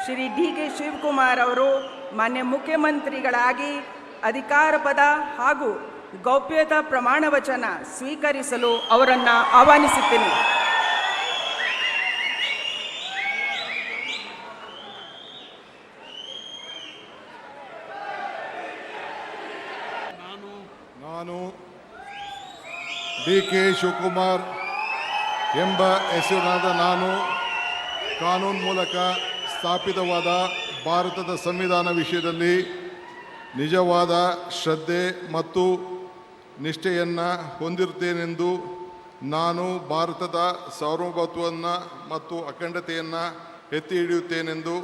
ಶ್ರೀ ಡಿ.ಕೆ. ಶಿವಕುಮಾರ್ ಅವರು ಮಾನ್ಯ ಮುಖ್ಯಮಂತ್ರಿಗಳಾಗಿ ಅಧಿಕಾರ ಪದ ಹಾಗೂ ಗೌಪ್ಯತಾ ಪ್ರಮಾಣ ವಚನ ಸ್ವೀಕರಿಸಲು ಅವರನ್ನು ಆಹ್ವಾನಿಸುತ್ತೇನೆ. ನಾನು ಡಿ.ಕೆ. ಶಿವಕುಮಾರ್ ಎಂಬ ಹೆಸರಿನಾದ ನಾನು ಕಾನೂನು ಮೂಲಕ ಸ್ಥಾಪಿತವಾದ ಭಾರತದ ಸಂವಿಧಾನ ವಿಷಯದಲ್ಲಿ ನಿಜವಾದ ಶ್ರದ್ಧೆ ಮತ್ತು ನಿಷ್ಠೆಯನ್ನು ಹೊಂದಿರುತ್ತೇನೆಂದು ನಾನು ಭಾರತದ ಸಾರ್ವಭೌಮತ್ವವನ್ನು ಮತ್ತು ಅಖಂಡತೆಯನ್ನು ಎತ್ತಿ ಹಿಡಿಯುತ್ತೇನೆಂದು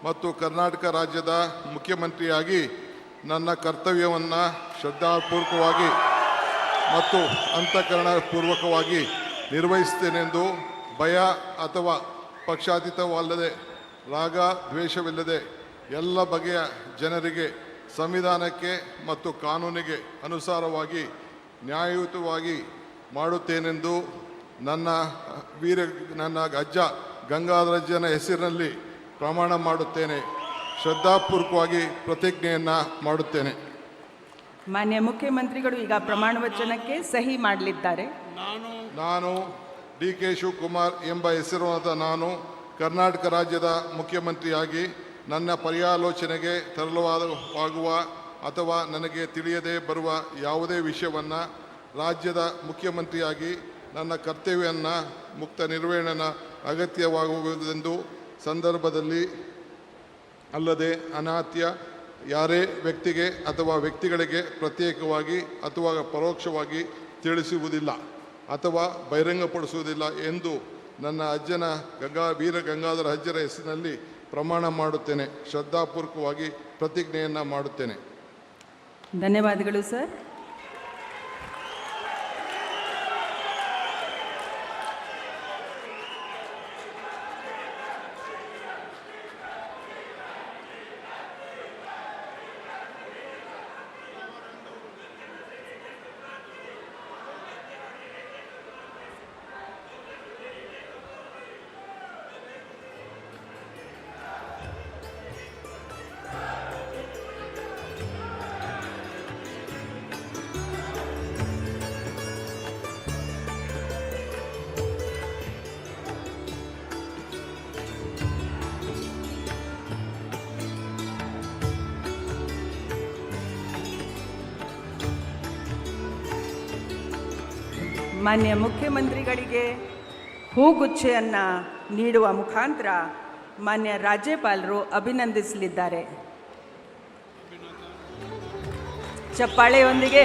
ಮತ್ತು ಕರ್ನಾಟಕ ರಾಜ್ಯದ ಮುಖ್ಯಮಂತ್ರಿಯಾಗಿ ನನ್ನ ಕರ್ತವ್ಯವನ್ನು ಶ್ರದ್ಧಾಪೂರ್ವಕವಾಗಿ ಮತ್ತು ಅಂತಃಕರಣಪೂರ್ವಕವಾಗಿ ನಿರ್ವಹಿಸುತ್ತೇನೆಂದು ಭಯ ಅಥವಾ ಪಕ್ಷಾತೀತವಲ್ಲದೆ ರಾಗ ದ್ವೇಷವಿಲ್ಲದೆ ಎಲ್ಲ ಬಗೆಯ ಜನರಿಗೆ ಸಂವಿಧಾನಕ್ಕೆ ಮತ್ತು ಕಾನೂನಿಗೆ ಅನುಸಾರವಾಗಿ ನ್ಯಾಯಯುತವಾಗಿ ಮಾಡುತ್ತೇನೆಂದು ನನ್ನ ಅಜ್ಜ ಗಂಗಾಧರಜ್ಜನ ಹೆಸರಿನಲ್ಲಿ ಪ್ರಮಾಣ ಮಾಡುತ್ತೇನೆ. ಶ್ರದ್ಧಾಪೂರ್ವಕವಾಗಿ ಪ್ರತಿಜ್ಞೆಯನ್ನು ಮಾಡುತ್ತೇನೆ. ಮಾನ್ಯ ಮುಖ್ಯಮಂತ್ರಿಗಳು ಈಗ ಪ್ರಮಾಣ ವಚನಕ್ಕೆ ಸಹಿ ಮಾಡಲಿದ್ದಾರೆ. ನಾನು ಡಿ.ಕೆ. ಶಿವಕುಮಾರ್ ಎಂಬ ಹೆಸರಾದ ನಾನು ಕರ್ನಾಟಕ ರಾಜ್ಯದ ಮುಖ್ಯಮಂತ್ರಿಯಾಗಿ ನನ್ನ ಪರ್ಯಾಲೋಚನೆಗೆ ತರಲಾಗುವ ಅಥವಾ ನನಗೆ ತಿಳಿಯದೇ ಬರುವ ಯಾವುದೇ ವಿಷಯವನ್ನು ರಾಜ್ಯದ ಮುಖ್ಯಮಂತ್ರಿಯಾಗಿ ನನ್ನ ಕರ್ತವ್ಯವನ್ನು ಮುಕ್ತ ನಿರ್ವಹಣೆ ಅಗತ್ಯವಾಗುವುದೆಂದು ಸಂದರ್ಭದಲ್ಲಿ ಅಲ್ಲದೆ ಅನಾತ್ಯ ಯಾರೇ ವ್ಯಕ್ತಿಗೆ ಅಥವಾ ವ್ಯಕ್ತಿಗಳಿಗೆ ಪ್ರತ್ಯೇಕವಾಗಿ ಅಥವಾ ಪರೋಕ್ಷವಾಗಿ ತಿಳಿಸುವುದಿಲ್ಲ ಅಥವಾ ಬಹಿರಂಗಪಡಿಸುವುದಿಲ್ಲ ಎಂದು ನನ್ನ ಅಜ್ಜನ ವೀರ ಗಂಗಾಧರ ಅಜ್ಜರ ಹೆಸರಿನಲ್ಲಿ ಪ್ರಮಾಣ ಮಾಡುತ್ತೇನೆ. ಶ್ರದ್ಧಾಪೂರ್ವಕವಾಗಿ ಪ್ರತಿಜ್ಞೆಯನ್ನು ಮಾಡುತ್ತೇನೆ. ಧನ್ಯವಾದಗಳು ಸರ್. ಮಾನ್ಯ ಮುಖ್ಯಮಂತ್ರಿಗಳಿಗೆ ಹೂಗುಚ್ಛೆಯನ್ನು ನೀಡುವ ಮುಖಾಂತರ ಮಾನ್ಯ ರಾಜ್ಯಪಾಲರು ಅಭಿನಂದಿಸಲಿದ್ದಾರೆ. ಚಪ್ಪಾಳೆಯೊಂದಿಗೆ